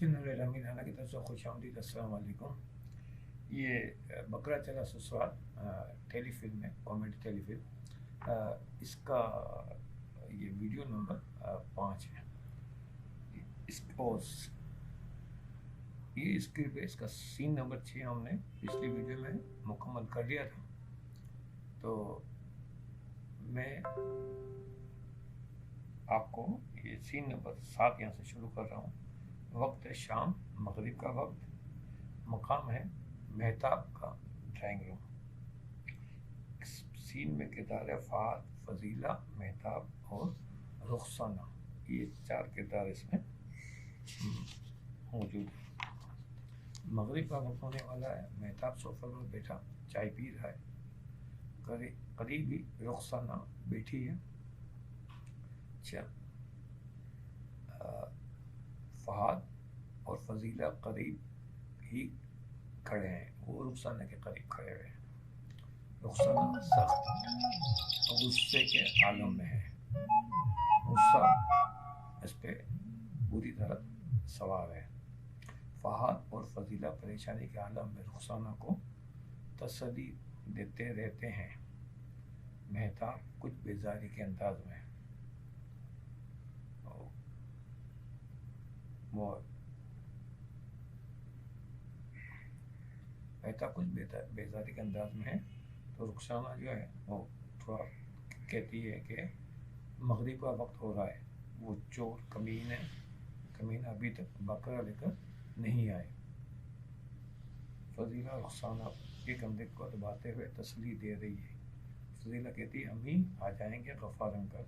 General रमीलाना की तरफ से खुशामदीद। अस्सलाम वालेकुम। ये बकरा चला ससुराल टेलीफिल्म है, कॉमेडी टेलीफिल्म। इसका ये वीडियो नंबर 5 है। इसको ये स्क्रिप्ट है, इसका सीन नंबर 6 हमने पिछली वीडियो में मुकम्मल कर लिया था। तो मैं आपको ये सीन नंबर 7 यहाँ से शुरू कर रहा हूँ। वक्त है शाम, मगरिब का वक्त। मकाम है मेहताब का ड्राइंग रूम। इस सीन में किरदार है फहद, फजीला, मेहताब और रुखसाना। ये 4 किरदार इसमें मौजूद है। मगरिब का वक्त होने वाला है। मेहताब सोफे पर बैठा चाय पी रहा है। करीब ही रुखसाना बैठी है। फहद और फजीला करीब ही खड़े हैं, वो रुखसाना के करीब खड़े हुए हैं। रुखसाना सख्त गुस्से के आलम में है। गुस्सा इस पे पूरी तरह सवार है। फहद और फजीला परेशानी के आलम में रुखसाना को तसल्ली देते रहते हैं। मेहताब कुछ बेजारी के अंदाज में मेहताब कुछ बेजारी के अंदाज में है। तो रुखसाना जो है वो थोड़ा कहती है कि मगरिब का वक्त हो रहा है, वो चोर कमीना अभी तक बकरा लेकर नहीं आए। फजीला रुखसाना के कंधे को दबाते हुए तसल्ली दे रही है। फजीला कहती है अम्मी आ जाएंगे गफ्फार अंकल।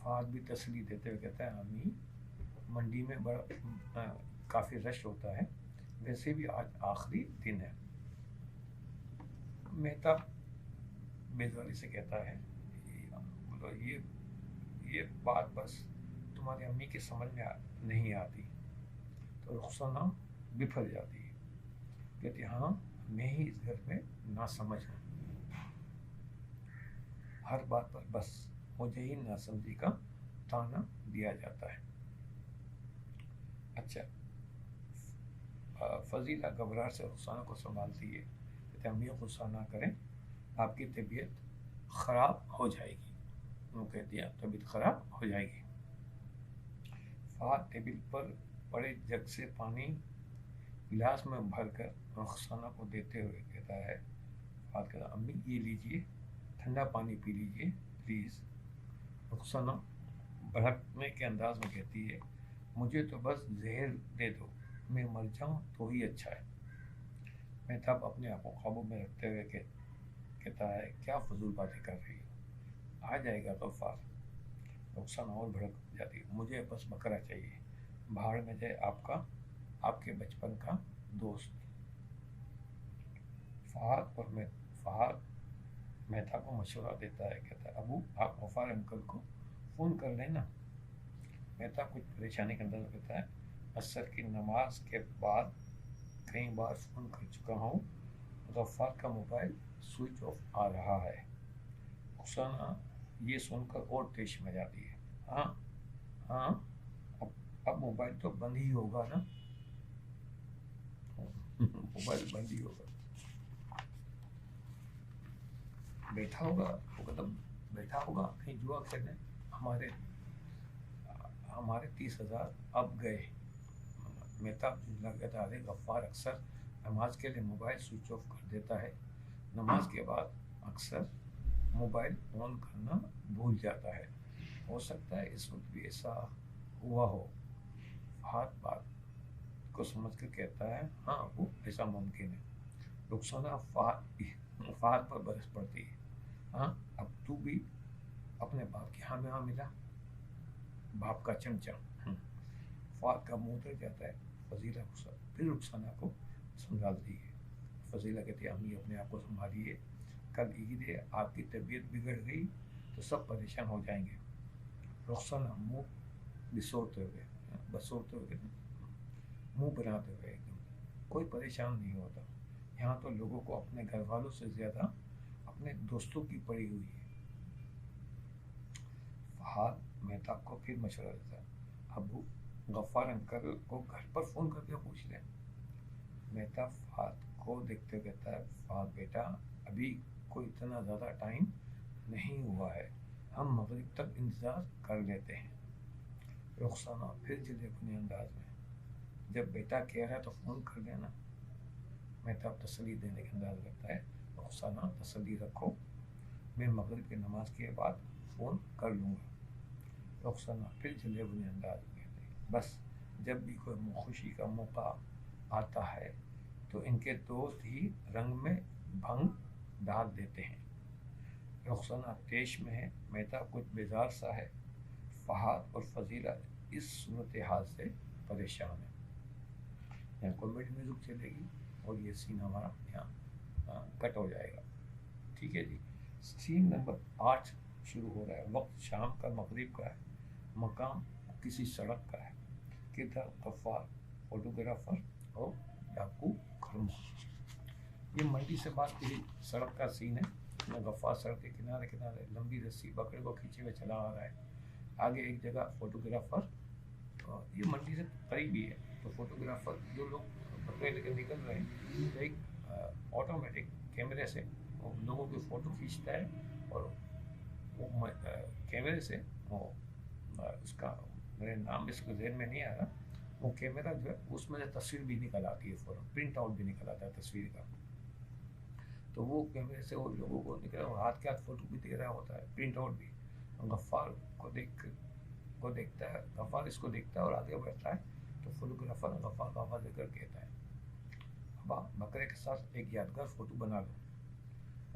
फहद भी तसल्ली देते हुए कहता है अम्मी मंडी में बड़ा काफ़ी रश होता है, वैसे भी आज आखिरी दिन है। मेहताब बेजारी से कहता है ये बात बस तुम्हारी अम्मी की समझ में नहीं आती। तो रुखसाना बिफर जाती है, कहती हाँ मैं ही इस घर में ना समझ हूँ। हर बात पर बस मुझे ही नासमझी का ताना दिया जाता है। अच्छा, फजीला घबराहट से रुखसाना को संभालती है, कहते अम्मी गुस्सा ना करें, आपकी तबीयत ख़राब हो जाएगी। वो कहती है तबीयत ख़राब हो जाएगी। फहद टेबल पर पड़े जग से पानी गिलास में भरकर रुखसाना को देते हुए कहता है, फहद कहता अम्मी ये लीजिए, ठंडा पानी पी लीजिए प्लीज़। रुखसाना भड़कने के अंदाज में कहती है मुझे तो बस जहर दे दो, मैं मर जाऊं तो ही अच्छा है। मेहताब अपने आप को काबू में रखते हुए कहता है क्या फजूल बातें कर रही हो, आ जाएगा गफ्फार। रुखसाना और भड़क जाती है, मुझे बस बकरा चाहिए, भाड़ में जाए आपके बचपन का दोस्त। फहद मेहताब को मशवरा देता है, कहता है अबू आप गफ्फार अंकल को फ़ोन कर लेना। मेहताब कुछ परेशानी के अंदर कहता है असर की नमाज के बाद कई बार फ़ोन कर चुका हूँ, गफ्फार का मोबाइल स्विच ऑफ आ रहा है। रुखसाना ये सुनकर और तेज में जाती है, हाँ अब मोबाइल तो बंद ही होगा ना। मोबाइल बंद ही होगा, बैठा होगा कहीं जुआ खेलने। हमारे 30,000 अब गए। मेहताब कहता है गफ्फार अक्सर नमाज के लिए मोबाइल स्विच ऑफ कर देता है, नमाज के बाद अक्सर मोबाइल ऑन करना भूल जाता है, हो सकता है इस वक्त भी ऐसा हुआ हो। फहद बात को समझ कर कहता है हाँ वो ऐसा मुमकिन है। रुखसाना फहद पर बरस पड़ती है, हाँ अब तू भी अपने बाप के हाँ में हाँ मिला, बाप का चमचा। फहद का मुंह उतर जाता है। फजीला गुस्सा फिर रुखसाना को संभालती है। फजीला कहती है अम्मी अपने आप को संभालिए, कल ईद है, आपकी तबीयत बिगड़ गई तो सब परेशान हो जाएंगे। रुखसाना मुंह बसोरते हुए मुंह बनाते हुए एकदम कोई परेशान नहीं होता, यहाँ तो लोगों को अपने घर वालों से ज़्यादा अपने दोस्तों की पड़ी हुई है। फहद मेहताब को फिर मशवरा देता है अबू गफ्फार अंकल को घर पर फ़ोन करके पूछ लें। मेहता फहद को देखते हुए कहता है, फहद बेटा अभी कोई इतना ज़्यादा टाइम नहीं हुआ है, हम मगरिब तक इंतज़ार कर लेते हैं। रुखसाना फिर जले अपने अंदाज में, जब बेटा कह रहा है तो फ़ोन कर देना। मेहताब तसल्ली देने का अंदाज करता है, रुखसाना तसल्ली रखो, मैं मगरिब की नमाज के बाद फ़ोन कर लूँगा। रुखसाना फिर जले अपने अंदाज में कहते हैं, बस जब भी कोई खुशी का मौका आता है तो इनके दोस्त ही रंग में भंग डाल देते हैं। रुखसाना तेश में है, मेहताब कुछ बेजार सा है। फहद और फजीला इस सूरत हाल से परेशान है। यहाँ कॉमेडी म्यूजिक चलेगी और ये सीन हमारा यहाँ कट हो जाएगा। ठीक है जी। सीन नंबर 8 शुरू हो रहा है। वक्त शाम का मगरिब का है, मकाम किसी सड़क का है। किधर गफ्फार फोटोग्राफर और डाकू खरमो। ये मंडी से बात की सड़क का सीन है। गफ्फार सड़क के किनारे किनारे लंबी रस्सी बकरे को खींचे हुए चला आ रहा है। आगे एक जगह फोटोग्राफर, ये मंडी से करीब ही है, तो फोटोग्राफर जो लोग बकरे लेकर निकल रहे हैं तो एक ऑटोमेटिक कैमरे से लोगों की फ़ोटो खींचता है और वो कैमरे से वो उसका मेरे नाम इसको ज़हन में नहीं आ रहा, वो कैमरा जो है उसमें से तस्वीर भी निकल आती है, फ़ोटो प्रिंट आउट भी निकल आता है तस्वीर का। तो वो कैमरे से वो लोगों को निकला हाथ के हाथ फ़ोटो भी दे रहा होता है, प्रिंट आउट भी। गफ्फार को देखता है, गफ्फार इसको देखता है और आगे बढ़ता है तो फोटोग्राफर गफ्फार का आवाज़ देकर कहता है, अब बकरे के साथ एक यादगार फ़ोटो बना लो।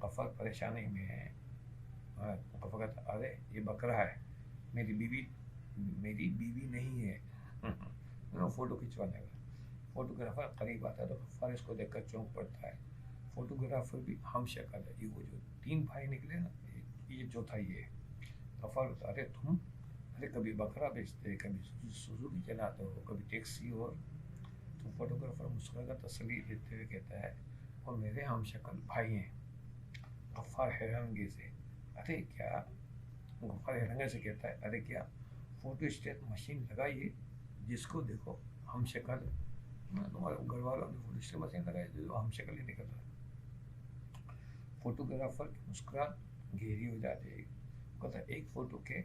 गफ्फार परेशानी में है। गफ्फार कहता, अरे ये बकरा है, मेरी बीवी नहीं है। फ़ोटो खिंचवाने का। फोटोग्राफर करीब आता है तो गफ्फार इसको देखकर चौंक पड़ता है। फोटोग्राफर भी हम शक्ल है, ये वो जो 3 भाई निकले ना, ये चौथा ये है। गफ्फार, अरे तुम कभी बकरा बेचते, कभी सुजुकी चलाते हो, कभी टैक्सी। और तो फोटोग्राफर मुस्कुराकर तसल्ली देते हुए कहता है, वो मेरे हम शक्ल भाई हैं। गफ्फार हैरानगी से, अरे क्या? गफ्फार हैरानगी से कहता है, अरे क्या फोटो स्टेट मशीन लगाइए, जिसको देखो हम शक्ल। तुम्हारे घर वालों ने फोटो स्टेट मशीन लगाई जो हम शक्ल ही निकल रहा है। फोटोग्राफर की मुस्कुराहट गहरी हो जाती है। कहता है, एक फ़ोटो के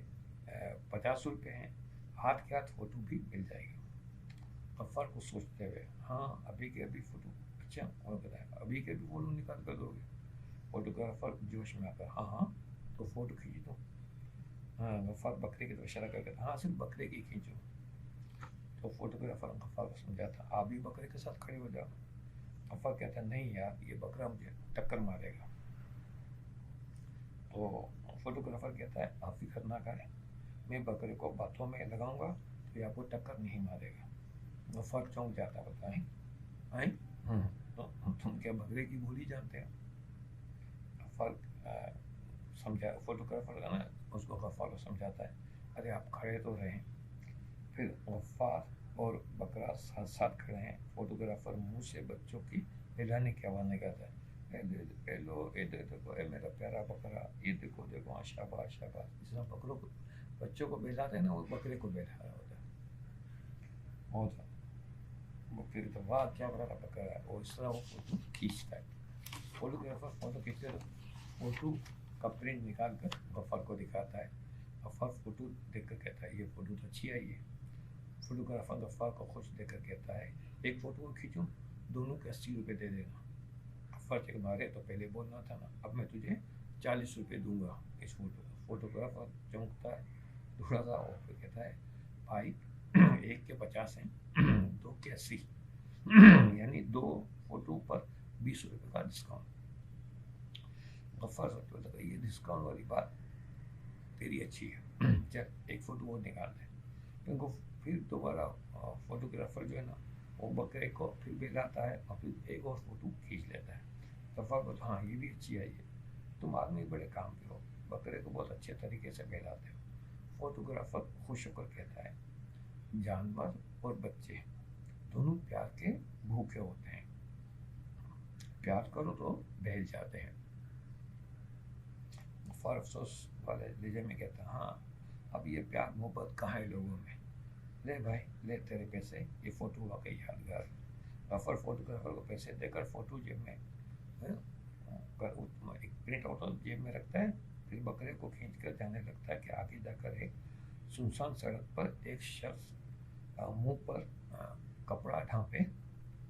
50 रुपये हैं, हाथ के हाथ फ़ोटो भी मिल जाएगी। गफ्फार को सोचते हुए, हाँ अभी के अभी फ़ोटो, अच्छा और बताया अभी के भी फ़ोटो निकाल कर दोगे? फोटोग्राफर जोश में आकर, हाँ हाँ तो फ़ोटो खींच दो। हाँ, गफ्फार बकरे की तरफ इशारा करके, हाँ सिर्फ बकरे की खींचो। तो फोटोग्राफर गफ्फार को समझाता, आप भी बकरे के साथ खड़े हो जाओ। गफ्फार कहता, नहीं यार, ये बकरा मुझे टक्कर मारेगा। तो फोटोग्राफर कहता है, आप फिक्र ना करें, मैं बकरे को बातों में लगाऊंगा तो ये आपको टक्कर नहीं मारेगा। गफ्फार चौंक जाता, बताएं आई तो तुम क्या बकरे की बोली जानते हो? गफ्फार समझा, फोटोग्राफर का ना उसको गफ्फार को समझाता है, अरे आप खड़े तो रहें। फिर गफ्फार और बकरा साथ साथ खड़े हैं। फोटोग्राफर मुंह से बच्चों की हिलाने की आवाज़ निकालता है, ए लो, ए देखो, ए मेरा प्यारा बकरा, ये देखो देखो, हाँ शाबाश शाबाश। जिस तरह बकरों को बच्चों को बहलाते हैं ना, वो बकरे को बहला रहा होता है। बहुत वो फिर तो वाह क्या बड़ा बकरा है, और इस तरह वो फोटो खींचता है। फोटोग्राफर फोटो खींचते तो फोटो का प्रिंट निकाल कर गफ्फार को दिखाता है। गफ्फार फोटो देख कर कहता है, ये फोटो तो अच्छी आई है। फोटोग्राफर गफ्फार को खुश देकर कहता है, एक फ़ोटो को खींचूं, दोनों के 80 रुपये दे देना। गफ्फार के मारे तो पहले बोलना था ना, अब मैं तुझे 40 रुपये दूंगा इस फोटो को। फोटोग्राफर चौंकता है थोड़ा सा और फिर कहता है, भाई एक के 50 हैं, दो के 80, यानी 2 फोटो पर 20 रुपये का डिस्काउंट। गफ्फार सोचता था, ये डिस्काउंट वाली बात तेरी अच्छी है, चल एक फ़ोटो वो निकाल दे। फिर दोबारा फोटोग्राफर जो है ना, वो बकरे को फिर बहलाता है और फिर एक और फोटो खींच लेता है। गफ्फार को, हाँ ये भी अच्छी आई है, तुम आदमी बड़े काम के हो, बकरे को बहुत अच्छे तरीके से बहलाते हो। फोटोग्राफर खुश होकर कहता है, जानवर और बच्चे दोनों प्यार के भूखे होते हैं, प्यार करो तो बहल जाते हैं। गफ्फार अफसोस वाले लहजे में कहता है, हाँ अब ये प्यार मोहब्बत कहाँ है लोगों में, ले भाई ले तेरे पैसे, ये फ़ोटो वाकई यादगार। गफ्फार फोटोग्राफर को पैसे देकर फ़ोटो जेब में एक प्रिंट आउट जेब में रखता है, फिर बकरे को खींच कर जाने लगता है कि आगे जाकर एक सुनसान सड़क पर एक शख्स मुंह पर कपड़ा ढांपे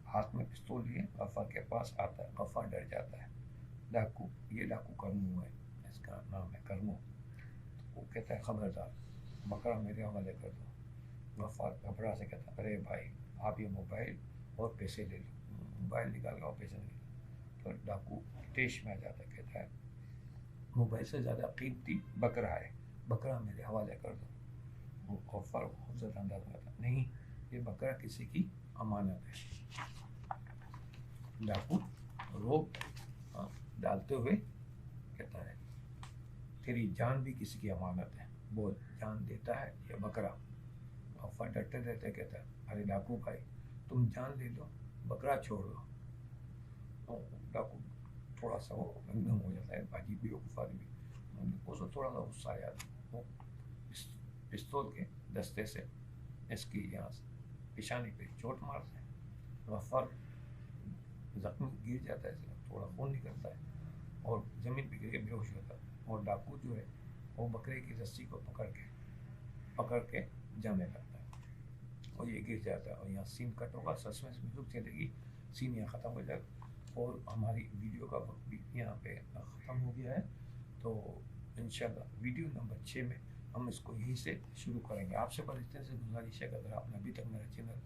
हाथ में पिस्तौल लिए गफ्फार के पास आता है। गफ्फार डर जाता है। डाकू, ये डाकू करमू है, इसका नाम है करमू। वो कहता है खबरदार, बकरा मेरे हवाले कर दो। गफ्फार घबरा से कहता है अरे भाई आप ये मोबाइल और पैसे ले लो। मोबाइल निकाल के और पैसे नहीं। तो डाकू टेश में आ जाता है, कहता है मोबाइल से ज़्यादा कीमती बकरा है, बकरा मेरे हवाले कर दो। वो गफ्फार बहुत ज़्यादा अंदाज़ में आता है, नहीं ये बकरा किसी की अमानत है। डाकू रोक डालते हुए कहता है तेरी जान भी किसी की अमानत है, बोल जान देता है या बकरा। गफ्फार डरते रहते कहता है अरे डाकू भाई तुम जान ले लो, बकरा छोड़ दो। तो डाकू थोड़ा सा वो गंगम हो जाता है, बाजी भी आदमी, उसको थोड़ा सा गुस्सा आ जाता है। वो पिस्तौल के दस्ते से इसकी यहाँ पेशानी पे चोट मारते हैं। गफ्फार जख्मी गिर जाता है, थोड़ा खून निकलता है और ज़मीन पे गिर के बेहोश होता है। और डाकू जो है वो बकरे की रस्सी को पकड़ के जाने लगता है और ये गिर जाता है। और यहाँ सीन कट होगा, सस्पेंस म्यूजिक चलेगी, सीन यहाँ ख़त्म हो जाएगा और हमारी वीडियो का वक्त भी यहाँ पे ख़त्म हो गया है। तो इंशाल्लाह वीडियो नंबर 6 में हम इसको यहीं से शुरू करेंगे। आपसे बस इतने से गुजारिश है कि अगर आपने अभी तक मेरा चैनल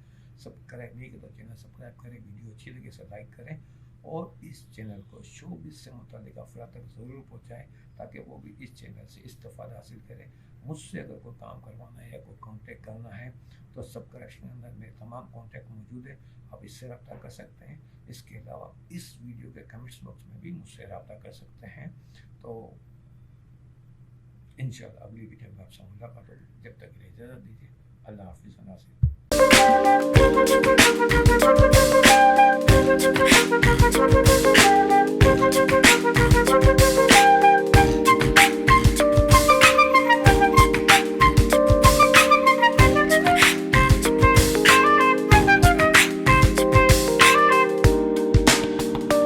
सब्सक्राइब नहीं किया तो चैनल सब्सक्राइब करें, वीडियो अच्छी लगे तो लाइक करें और इस चैनल को शोबिज़ से मुताल्लिक़ अफराद तक ज़रूर पहुँचाएँ ताकि वो भी इस चैनल से इस्तेफ़ादा हासिल करें। मुझसे अगर कोई काम करवाना है या कोई कॉन्टैक्ट करना है तो सब्सक्रिप्शन के अंदर मेरे तमाम कॉन्टैक्ट मौजूद है, आप इससे रब्ता कर सकते हैं। इसके अलावा इस वीडियो के कमेंट्स बॉक्स में भी मुझसे रब्ता कर सकते हैं। तो इंशाल्लाह अगली वीडियो में आपसे मुलाकात होगी। जब तक के लिए इजाज़त दीजिए। अल्लाह हाफ़िज़।